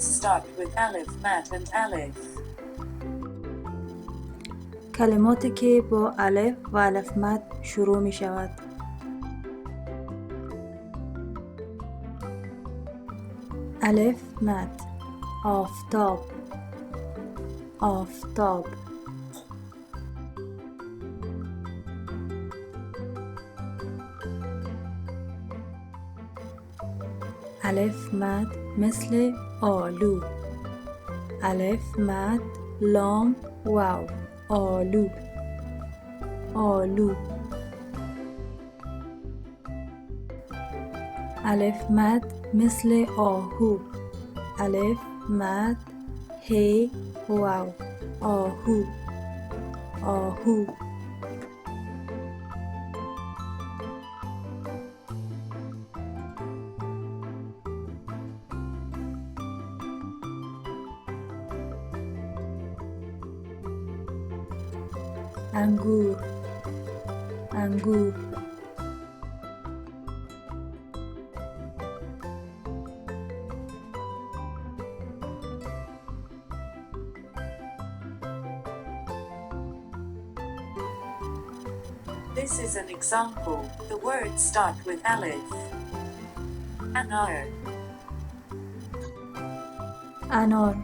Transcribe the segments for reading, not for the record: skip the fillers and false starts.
words start with alif, mat and alif. کلماتی که با الف و الف مد شروع می شود. الف مد آفتاب، آفتاب. الف مد مثل آلو، الف مد لام واو، آلو، آلو. الف مد مثل آهو، الف مد هی واو، آهو، آهو. انگور، انگور. This is an example. The words start with alif. Anar, انار،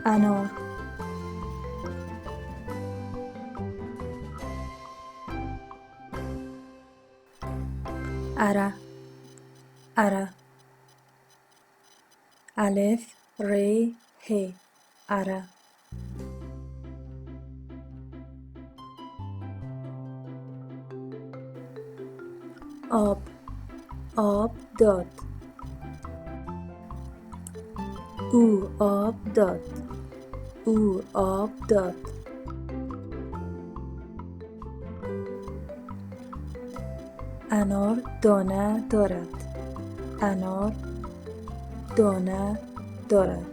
انار. اره، اره. الف ری ه، اره. آب، آب داد، او آب داد، او آب داد. انار دانه دارد، انار دانه دارد.